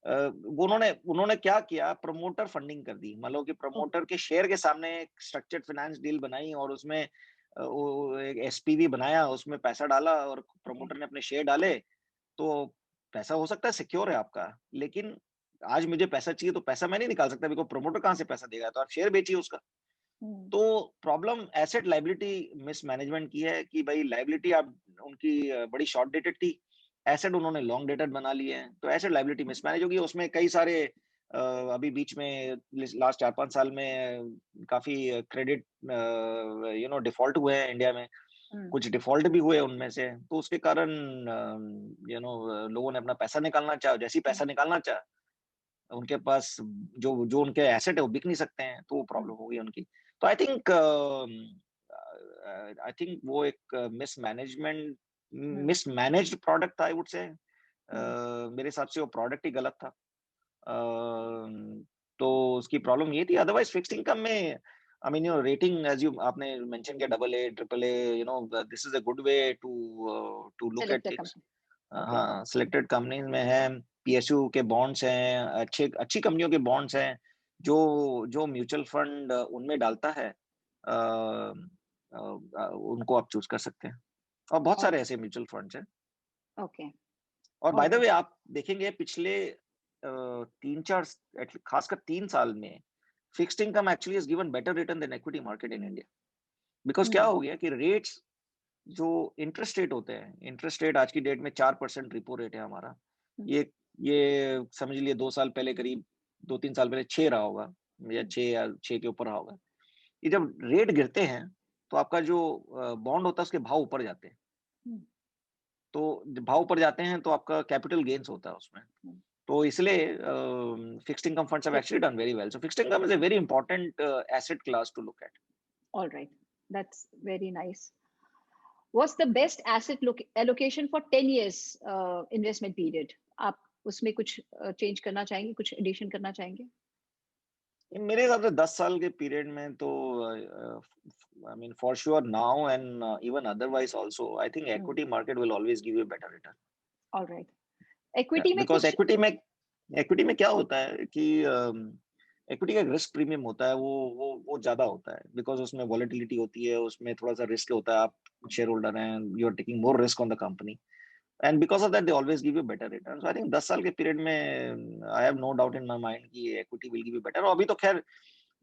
वो उन्होंने उन्होंने क्या किया प्रमोटर फंडिंग कर दी। मान लो कि ओह! प्रमोटर के शेयर के सामने एक स्ट्रक्चर्ड फाइनेंस डील बनाई और उसमें वो एक एसपीवी बनाया, उसमें पैसा डाला और ओके, प्रमोटर ने अपने शेयर डाले, तो पैसा हो सकता है सिक्योर है आपका। लेकिन आज मुझे पैसा चाहिए तो पैसा मैं नहीं निकाल सकता बिकॉज़ प्रमोटर कहाँ से पैसा देगा? तो आप शेयर बेचिए उसका। हुँ, तो प्रॉब्लम एसेट लायबिलिटी मिसमैनेजमेंट की है कि भाई लायबिलिटी आप उनकी बड़ी शॉर्ट डेटेड थी। एसेट उन्होंने लॉन्ग डेटेड बना लिए हैं। तो एसेट लायबिलिटी मिसमैनेज होगी। उसमें कई सारे अभी बीच में लास्ट 4-5 साल में काफ़ी क्रेडिट डिफ़ॉल्ट हुए हैं इंडिया में। हुँ, कुछ डिफ़ॉल्ट भी हुए उनमें से। तो उसके कारण लोगों ने अपना पैसा निकालना चाहा। जैसे ही हुँ, पैसा निकालना चाहा, उनके पास जो जो उनके एसेट है वो बिक नहीं सकते हैं, तो वो हुँ, प्रॉब्लम हो गई उनकी। तो आई थिंक आई थिंक वो एक हम्म, मिसमैनेज्ड प्रोडक्ट था, आई वुड से। हम्म, मेरे हिसाब से वो प्रोडक्ट ही गलत था। तो उसकी प्रॉब्लम ये थी। अदरवाइज फिक्स्ड इनकम में I mean you rating, as you आपने मेंशन किया, double A triple A, this is a good way to look at select the things. Company. Okay. हाँ, सिलेक्टेड कंपनीज में है, पीएसयू के bonds हैं, अच्छी कंपनियों के बॉन्ड्स हैं, जो जो म्यूचुअल फंड उनमें डालता है, उनको आप चूज कर सकते हैं। और बहुत सारे ऐसे म्यूचुअल फंड्स हैं। ओके। और बाय द ऑलराइट। वे आप देखेंगे पिछले 3-4, खासकर 3 साल में fixed income actually has given better return than equity market in India. Because क्या हम्म, हो गया कि रेट्स, जो इंटरेस्ट रेट होते हैं, इंटरेस्ट रेट आज की डेट में 4% रिपो रेट है हमारा। हम्म, ये समझ लिए 2 साल पहले, करीब 2-3 साल पहले 6 रहा होगा, या हम्म, 6 के ऊपर रहा होगा। ये जब रेट गिरते हैं तो आपका जो बॉन्ड होता है उसके भाव ऊपर जाते हैं। हम्म, तो जब भाव ऊपर जाते हैं तो आपका कैपिटल गेन्स होता है उसमें। हम्म। तो इसलिए fixed income funds have actually done very well. So fixed income is a very important asset class to look at. All right. That's very nice. What's the best asset allocation for 10 years investment period? आप उसमें कुछ change करना चाहेंगे, कुछ addition करना चाहेंगे? मेरे हिसाब से 10 साल के पीरियड में तो I mean for sure now and even otherwise also, I think hmm, equity market will always give you better return. all right. Equity में बिकॉज कुछ। इक्विटी में क्या होता है कि इक्विटी का रिस्क प्रीमियम होता है, वो ज्यादा होता है, बिकॉज उसमें वॉलेटिलिटी होती है, उसमें थोड़ा सा रिस्क होता है। आप शेयर होल्डर हैं, you are taking more risk on the company, and because of that they always give you better return. So I think 10 साल के पीरियड में I have no doubt in my mind कि equity will give you better. और अभी तो खैर,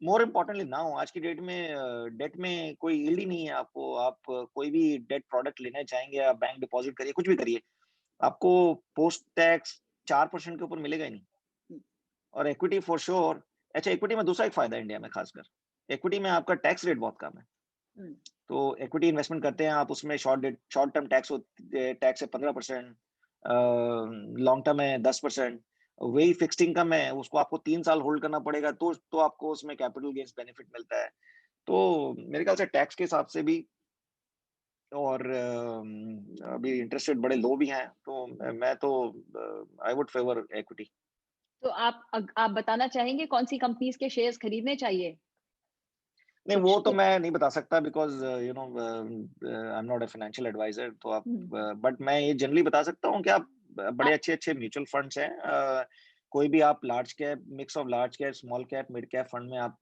more importantly now, आज की डेट में डेट में कोई यील्ड ही नहीं है आपको। आप कोई भी डेट प्रोडक्ट लेना चाहेंगे, आप बैंक डिपॉजिट करिए, कुछ भी करिए, आपको पोस्ट टैक्स 4% के ऊपर मिलेगा ही नहीं। और इक्विटी फॉर श्योर। अच्छा, इक्विटी में दूसरा एक फायदा है इंडिया में खासकर, इक्विटी में आपका टैक्स रेट बहुत कम है। हम्म, तो इक्विटी इन्वेस्टमेंट करते हैं आप, उसमें शॉर्ट टर्म टैक्स है 15%, लॉन्ग टर्म है 10%। वही फिक्स्ड इनकम है, उसको आपको 3 साल होल्ड करना पड़ेगा, तो आपको उसमें कैपिटल गेन्स बेनिफिट मिलता है। तो मेरे ख्याल से टैक्स के हिसाब से भी, और अभी इंटरेस्ट रेट बड़े लो भी हैं, तो मैं तो आई वुड फेवर इक्विटी। तो आप बताना चाहेंगे कौन सी कंपनीज के शेयर्स खरीदने चाहिए? नहीं, वो कुछ तो टिप। मैं नहीं बता सकता, because I am not a financial advisor. तो आप, हम्म, बट मैं ये जनरली बता सकता हूँ कि आप बड़े आप। अच्छे अच्छे म्यूचुअल फंड्स हैं। कोई भी आप large cap, mix of large cap, small cap, mid cap fund में आप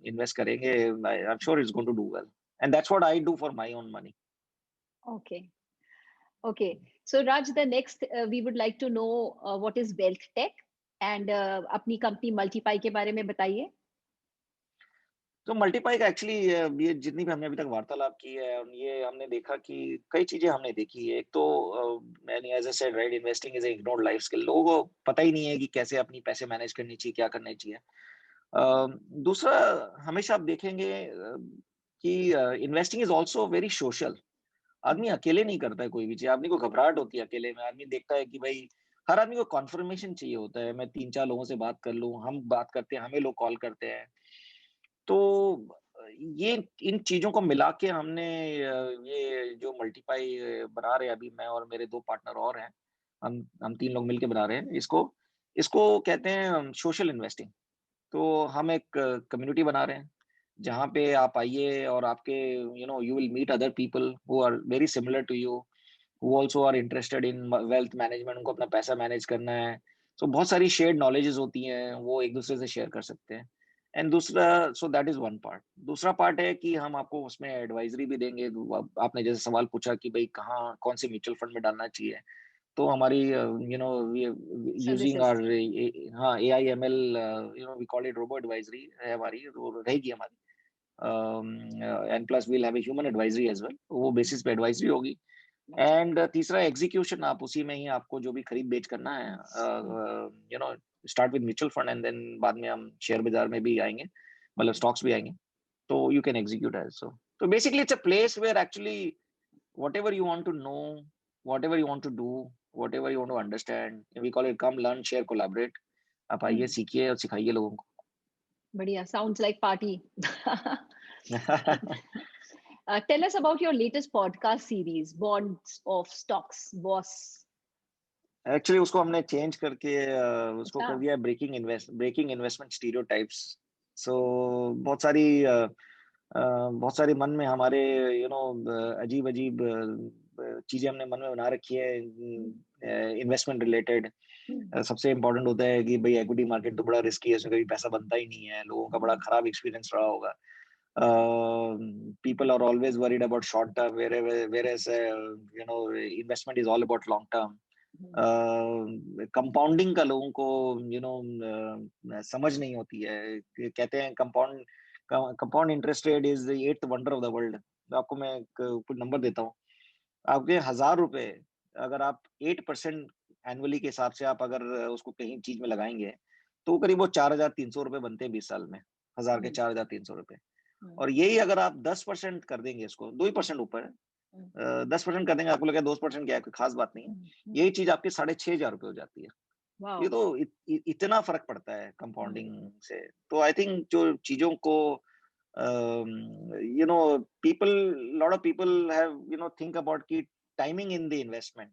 इन्वेस्ट करेंगे, I am sure it's going to do well, and that's what I do for my own money. Okay. Okay. So Raj, the next we would like to know what is wealth tech, and अपनी company Multipie के बारे में बताइए। तो multiply का actually, ये जितनी भी हमने अभी तक वार्तालाप की है, ये हमने देखा कि कई चीजें हमने देखी है। एक तो मैंने as I said right, investing is ignored life skill. लोगों को पता ही नहीं है कि कैसे अपनी पैसे मैनेज करनी चाहिए, क्या करना चाहिए। दूसरा, हमेशा आप देखेंगे कि investing is also very social. आदमी अकेले नहीं करता है कोई भी चीज, आदमी को घबराहट होती है अकेले में। आदमी देखता है कि भाई, हर आदमी को कॉन्फर्मेशन चाहिए होता है, मैं 3-4 लोगों से बात कर लूं, हम बात करते हैं, हमें लोग कॉल करते हैं। तो ये इन चीजों को मिला के हमने ये जो मल्टीपाई बना रहे हैं, अभी मैं और मेरे 2 पार्टनर और हैं, हम 3 लोग मिलके बना रहे हैं इसको। इसको कहते हैं सोशल इन्वेस्टिंग। तो हम एक कम्युनिटी बना रहे हैं, जहाँ पे आप आइए और आपके you will meet other people who are very similar to you, who also are interested in wealth management. उनको अपना पैसा मैनेज करना है, तो बहुत सारी शेयर्ड नॉलेजेस होती हैं, वो एक दूसरे से शेयर कर सकते हैं। एंड दूसरा, so that is one part. दूसरा पार्ट है कि हम आपको उसमें एडवाइजरी भी देंगे। आपने जैसे सवाल पूछा कि भाई कहाँ कौन से म्यूचुअल फंड में डालना चाहिए, तो हमारी यूजिंग सर्विसेज। आर, हाँ, AIML, we call it robo advisory है हमारी, वो रहेगी हमारी। And plus we'll have a human advisory as well, वो बेसिस पे एडवाइजरी होगी। अच्छा। एंड तीसरा, एग्जीक्यूशन, आप उसी में ही आपको जो भी खरीद बेच करना है, you know start with mutual fund, and then बाद में हम शेयर बाजार में भी आएंगे, मतलब स्टॉक्स भी आएंगे। तो you can execute as so. तो basically it's a place where actually whatever you want to know, whatever you want to do, whatever you want to understand, we call it come learn share collaborate। आप आइए, हम्म, सीखिए और सिखाइए लोगों बढ़िया, sounds like party. को। Tell us about your latest podcast series, Bonds of Stocks, Boss. Actually उसको हमने चेंज करके उसको अच्छा। कर दिया ब्रेकिंग इन्वेस्टमेंट स्टीरियोटाइप्स। सो बहुत सारी बहुत सारी मन में हमारे अजीब अजीब चीजें हमने मन में बना रखी है इन्वेस्टमेंट रिलेटेड। सबसे इम्पोर्टेंट होता है कि भाई इक्विटी मार्केट तो बड़ा रिस्की है, उसमें कभी पैसा बनता ही नहीं है, लोगों का बड़ा खराब एक्सपीरियंस रहा होगा। People are always worried about short term, whereas investment is all about long term. Compounding का लोगों को समझ नहीं होती है। कहते हैं compound interest rate is the 8th wonder of the world. आपको मैं कुछ नंबर देता हूँ। आपके 1,000 रुपए अगर आप 8% एनुअली के हिसाब से आप अगर उसको कहीं चीज में लगाएंगे तो करीब वो 4,300 रुपए बनते हैं 20 साल में। 1,000 के 4,300 रुपए। और यही अगर आप 10% कर देंगे, इसको 2% ऊपर 10% कर देंगे, आपको लगेगा 2% क्या है, कोई खास बात नहीं है। यही चीज आपके 6,500 रुपए हो जाती है। ये तो इतना फर्क पड़ता है कंपाउंडिंग से। तो आई थिंक जो चीजों को people, lot of people have think about कि टाइमिंग इन द इन्वेस्टमेंट।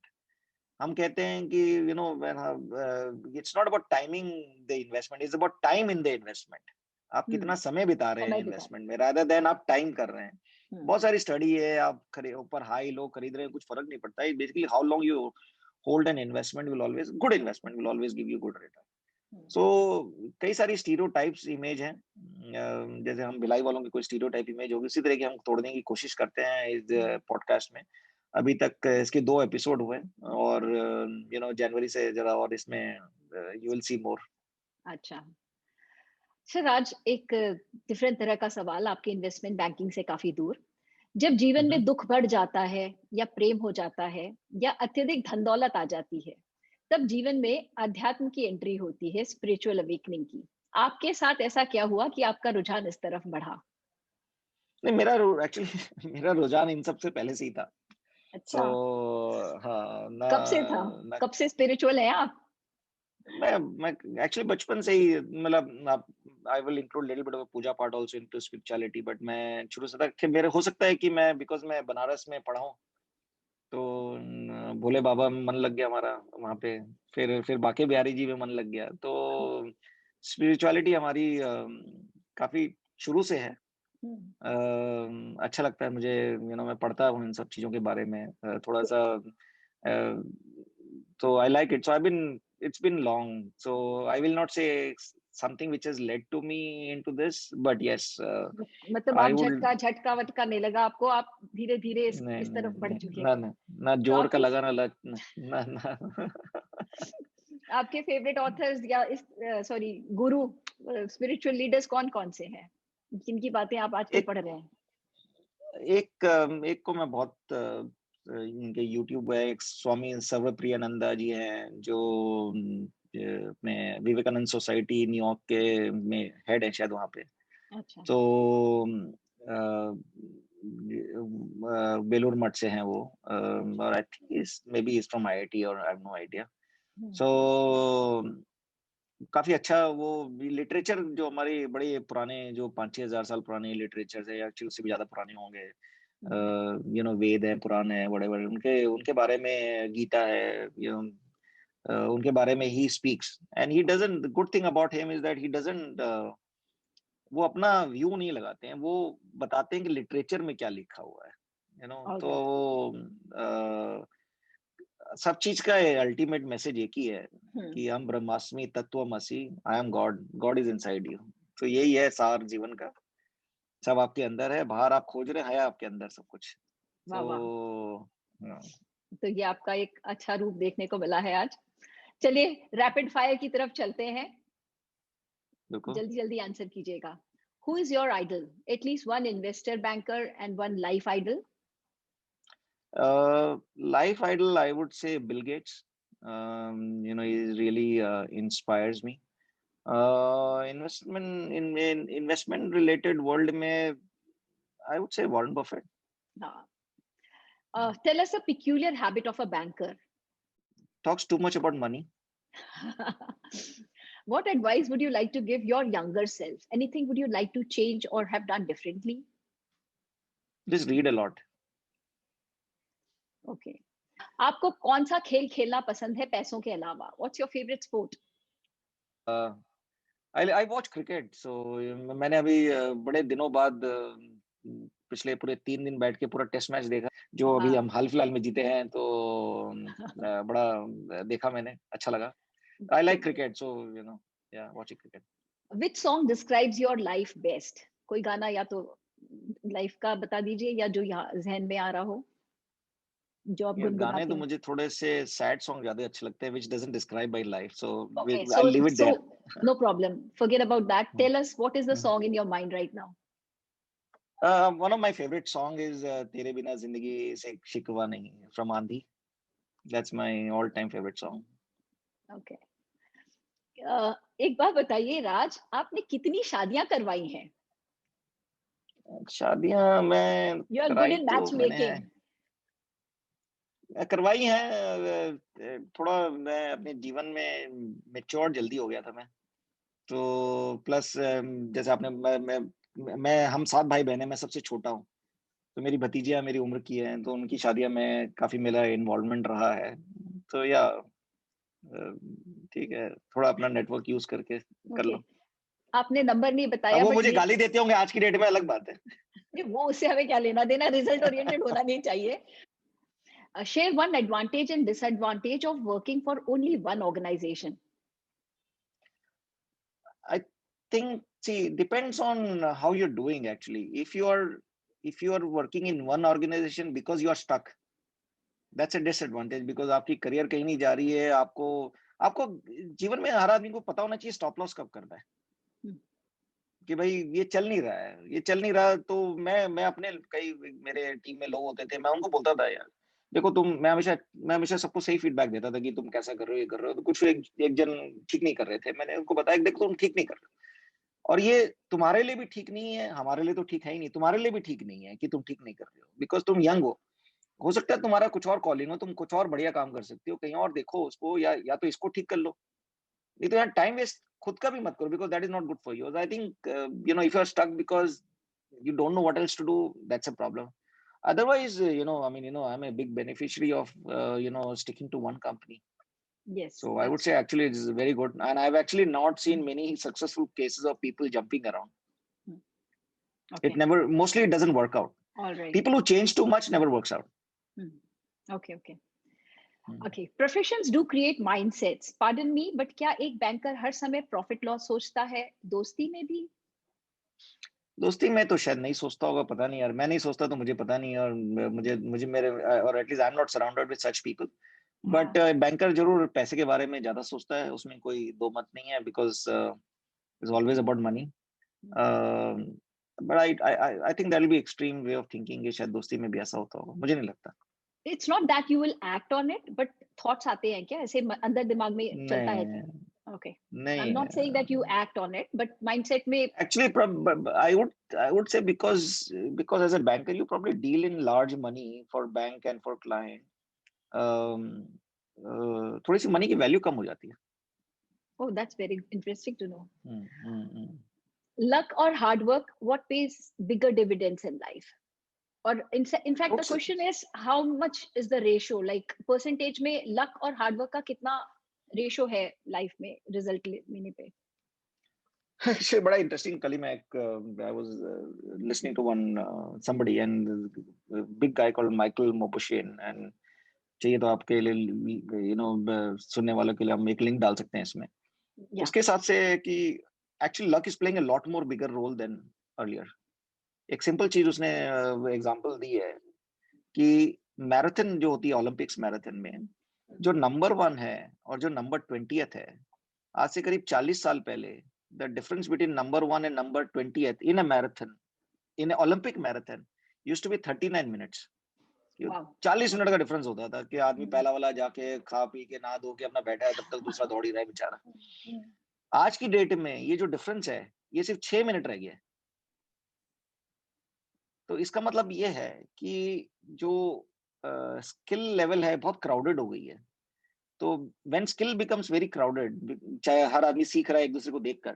हम कहते हैं कि it's not about timing the investment, it's about time in the investment. आप कितना समय बिता रहे हैं इन्वेस्टमेंट में, रादर देन आप टाइम कर रहे हैं। बहुत सारी स्टडी है, आप ऊपर हाई लो खरीद रहे हैं, कुछ फर्क नहीं पड़ता है। Basically how long you hold an investment will always, good investment will always give you good return. So कई सारी स्टीरियोटाइप्स इमेज हैं। जैसे हम भिलाई वालों की कोई स्टीरियोटाइप इमेज होगी, उसी तरह की हम तोड़ने की कोशिश करते हैं इस पॉडकास्ट में। अभी तक इसके 2 एपिसोड हुए और जनवरी से जरा और इसमें यू विल सी मोर। अच्छा सर, आज एक डिफरेंट तरह का सवाल, आपके इन्वेस्टमेंट बैंकिंग से काफी दूर। जब जीवन में दुख बढ़ जाता है या प्रेम हो जाता है या अत्यधिक धन दौलत आ जाती है, तब जीवन में अध्यात्म की एंट्री होती है, स्पिरिचुअल अवेकनिंग की। आपके साथ ऐसा क्या हुआ कि आपका रुझान इस तरफ बढ़ा? नहीं, मेरा एक्चुअली मेरा रुझान इन सब से पहले से ही था। अच्छा। तो हाँ कब से था? ना, कब से स्पिरिचुअल हैं आप? मैं एक्चुअली बचपन से ही, मतलब I will include little bit of puja paath also into spirituality, but मैं शुरू से था कि मेरे हो सकता है कि मैं बिकॉज मैं बनारस में पढ़ा हूँ, तो भोले बाबा में मन लग गया हमारा वहाँ पे। फिर बाके बिहारी जी में मन लग गया। तो स्पिरिचुअलिटी हमारी काफी शुरू से है। अच्छा लगता है मुझे, मैं पढ़ता हूँ इन सब चीजों के बारे में थोड़ा सा। तो I like it, so I been it's been long, so I will not say something which has led to me into this, but yes, मतलब I आप would झटका वटका नहीं लगा आपको, आप धीरे धीरे नहीं इस तरफ बढ़ नहीं चुके ना हैं। ना ना तो जोर का आपके लगा ना ना ना आपके फेवरेट ऑथर्स या इस सॉरी गुरु, स्पिरिचुअल लीडर्स कौन कौन से हैं जिनकी बातें आप आजकल एक पढ़ रहे हैं? एक को मैं बहुत इनके यूट्यूब है, एक स्वामी सर्वप्रियानंदा जी हैं जो में विवेकानंद सोसाइटी न्यूयॉर्क के में हेड है शायद वहाँ पे। अच्छा। तो बेलूर मठ से हैं वो, और I think is may be is from IIT और आई हैव नो आइडिया। सो काफी अच्छा वो लिटरेचर, जो हमारे बड़े पुराने जो 5-6 हज़ार साल पुराने लिटरेचर है, या उससे भी ज्यादा पुराने होंगे, वेद है, पुराण है, बड़े बड़े उनके उनके बारे में, गीता है, उनके बारे में he speaks. And he doesn't, good thing about him is that he doesn't, वो अपना व्यू नहीं लगाते हैं, वो बताते हैं कि लिटरेचर में क्या लिखा हुआ है, तो ऑलराइट। सब चीज का अल्टीमेट मैसेज एक ही है कि हम ब्रह्मास्मि तत्वमसि, I am God, God is inside you. तो यही है सार जीवन का, सब आपके अंदर है, बाहर आप खोज रहे हैं आपके अंदर सब कुछ। वाह वाह। तो तो ये आपका एक अच्छा रूप देखने को मिला है आज। चलिए रैपिड फायर की तरफ चलते हैं, बिल्कुल। जल्दी जल्दी आंसर कीजिएगा। Who is your idol? At least one investor banker and one life idol. Life idol, I would say Bill Gates. He really inspires me. In investment related world में, I would say Warren Buffett. Tell us a peculiar habit of a banker. Talks too much about money. What advice would you like to give your younger self? Anything would you like to change or have done differently? Just read a lot. Okay. आपको कौन सा खेल खेलना पसंद है पैसों के अलावा? What's your favourite sport? I watch cricket. So मैंने अभी बड़े दिनों बाद पिछले पूरे 3 दिन बैठ के पूरा टेस्ट मैच देखा, जो अभी हाँ। हम हाल फिलहाल में जीते हैं। तो बड़ा देखा मैंने, अच्छा लगा। I like good. क्रिकेट, सो या watching cricket. Which song describes your life best? कोई गाना या तो लाइफ का बता दीजिए या जो यहाँ ज़हन में आ रहा हो, जो आप यार गाने गुनगुनाते तो हो। मुझे थोड़े से सैड सॉन्ग ज्यादा अच्छे लगते हैं, which doesn't describe my life, so Okay, I so leave it so there. no problem. Forget about that. Tell us what is the song in your mind right now? One of my favourite song is तेरे बिना जिंदगी से शिकवा नहीं, from आंधी। That's my all time favourite song. Okay. एक बात बताइए राज, आपने कितनी शादियां करवाई हैं? शादियां मैं You are good कराई in तो मैंने matchmaking. करवाई हैं। थोड़ा मैं अपने जीवन में मैच्योर जल्दी हो गया था मैं। तो प्लस जैसे आपने मैं हम 7 भाई-बहन हैं, मैं सबसे छोटा हूँ। तो मेरी भतीजियाँ मेरी उम्र की हैं, तो उनकी शादियाँ में काफ़ी मेरा इन्वॉल्वमेंट रहा है। तो ठीक है, थोड़ा अपना नेटवर्क यूज़ करके कर ओके। लो। आपने नंबर नहीं अब बताया वो बट मुझे ये गाली देते होंगे आज की डेट में, अलग बात है। नहीं, वो उससे हमें क्या लेना देना, रिजल्ट ओरिएंटेड होना नहीं चाहिए। Share one advantage and disadvantage of working for only one organization. I think, see, depends on how you're doing actually. If you are working in one organization because you are stuck, that's a disadvantage, because आपकी career कहीं नहीं जा रही है। आपको आपको जीवन में हर आदमी को पता होना चाहिए स्टॉप लॉस कब करना है, कि भाई ये चल नहीं रहा है, ये चल नहीं रहा। तो मैं अपने कई मेरे टीम में लोग होते थे, मैं उनको बोलता था यार देखो तुम, मैं हमेशा सबको सही फीडबैक देता था कि तुम कैसा कर रहे हो, ये कर रहे हो। तो कुछ एक जन ठीक नहीं कर रहे थे, मैंने उनको बताया कि देखो तुम ठीक नहीं कर रहे हो, और ये तुम्हारे लिए भी ठीक नहीं है, हमारे लिए तो ठीक है ही नहीं, तुम्हारे लिए भी ठीक नहीं है कि तुम ठीक नहीं कर रहे हो, बिकॉज तुम यंग हो सकता है तुम्हारा कुछ और कॉलिंग हो, तुम कुछ और बढ़िया काम कर सकते हो, कहीं और देखो उसको, या तो इसको ठीक कर लो। नहीं तो यार टाइम वेस्ट खुद का भी मत करो, because that is not good for you. I think if you are stuck because you don't know what else to do, that's a problem. Otherwise, I mean, I'm a big beneficiary of sticking to one company. Yes, So I would that's say actually it is very good, and I've actually not seen many successful cases of people jumping around. It okay. never, mostly it doesn't work out. Alright. People who change too much never works out. Okay okay Hmm. Okay. Professions do create mindsets, pardon me, but क्या एक banker हर समय profit loss सोचता है? दोस्ती में भी? दोस्ती में तो शायद नहीं सोचता होगा, पता नहीं यार, मैं नहीं सोचता तो मुझे पता नहीं। और मुझे मुझे मेरे, और at least I am not surrounded with such people. But हाँ। बैंकर जरूर पैसे के बारे में ज्यादा सोचता है, उसमें कोई दो मत नहीं है, because is always about money. But I think that will be extreme way of thinking, कि शायद दोस्ती में भी ऐसा होता होगा, मुझे नहीं लगता। It's not that you will act on it, but thoughts आते हैं क्या ऐसे अंदर दिमाग में चलता है कि नहीं ओके? आई एम नहीं not saying that you act on it, but mindset में। actually I would say, because as a banker you probably deal in large money for bank and for client. um, थोड़ी सी money की value कम हो जाती है। Oh, that's very interesting to know. Hmm, hmm, hmm. Luck और hard work, what pays bigger dividends in life? और in fact the Looks question is how much is the ratio, like percentage में luck और hard work का कितना ratio है life में result लेने पे? actually बड़ा इंटरेस्टिंग। कल ही मैं एक I was listening to one somebody, and big guy called Michael Mopushin, and चाहिए तो आपके लिए सुनने वालों के लिए हम एक लिंक डाल सकते हैं इसमें। या उसके हिसाब से कि actually luck is playing a lot more bigger role than earlier. एक सिंपल चीज उसने एग्जांपल दी है कि मैराथन जो होती है, ओलंपिक्स मैराथन में जो नंबर 1 है और जो नंबर 20th है, आज से करीब 40 साल पहले the difference between number 1 and number 20th in a marathon, in Olympic marathon, used to be 39 minutes. Wow. 40 minute का डिफरेंस होता था, कि आदमी पहला वाला जाके खा पी के नहा धो के अपना बैठा है, तब तक दूसरा दौड़ ही रहा है बेचारा। आज की डेट में ये जो डिफरेंस है, ये सिर्फ 6 मिनट रह गया है। तो इसका मतलब ये है कि जो स्किल लेवल है बहुत क्राउडेड हो गई है। तो when skill becomes very crowded, चाहे हर आदमी सीख रहा है एक दूसरे को देखकर,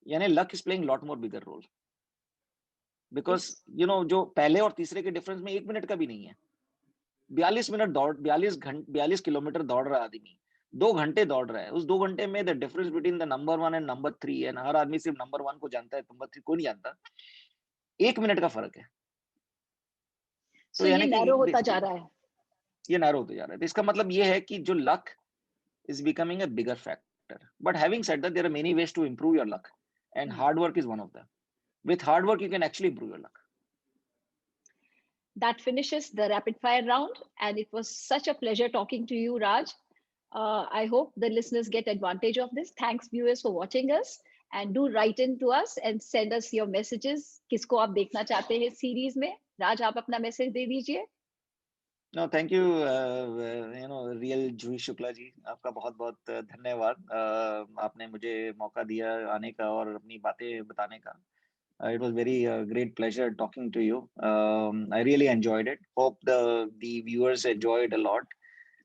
यानी luck is playing lot more bigger role. Because जो पहले और तीसरे के डिफरेंस में 1 मिनट का भी नहीं है। 42 किलोमीटर दौड़ रहा आदमी, 2 घंटे दौड़ रहा है। उस 2 घंटे में the difference between the number 1 and number 3 है, हर आदमी सिर्फ नंबर 1 को जानता है, नंबर 3 को नहीं जानता। 1 मिनट का फर्क है। तो ये यानी कि नैरो होता जा रहा है। ये नैरो होते जा रहा है। तो इसका मतलब ये है कि जो luck is becoming a bigger factor. But having said that, there are many ways to improve your luck, and hard work is one of them. With hard work, you can actually improve your luck. That finishes the rapid fire round, and it was such a pleasure talking to you, Raj. I hope the listeners get advantage of this. Thanks, viewers, for watching us, and do write in to us and send us your messages. किसको आप देखना चाहते हैं series में? राज, आप अपना message दे दीजिए। No, thank you, real Juhi Shukla जी, आपका बहुत बहुत धन्यवाद। आपने मुझे मौका दिया आने का और अपनी बातें बताने का। It was very great pleasure talking to you. I really enjoyed it. Hope the viewers enjoyed a lot.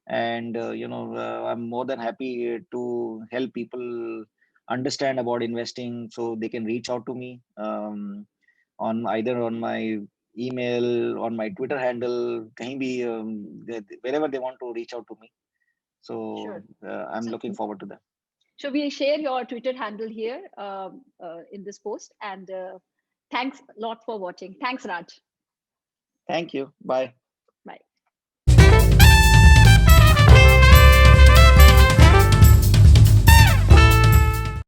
And I'm more than happy to help people understand about investing, so they can reach out to me on either on my email, on my Twitter handle, kahin bhi, wherever they want to reach out to me. So Sure. I'm looking forward to that. So we'll share your Twitter handle here in this post. And thanks a lot for watching. Thanks, Raj. Thank you. Bye.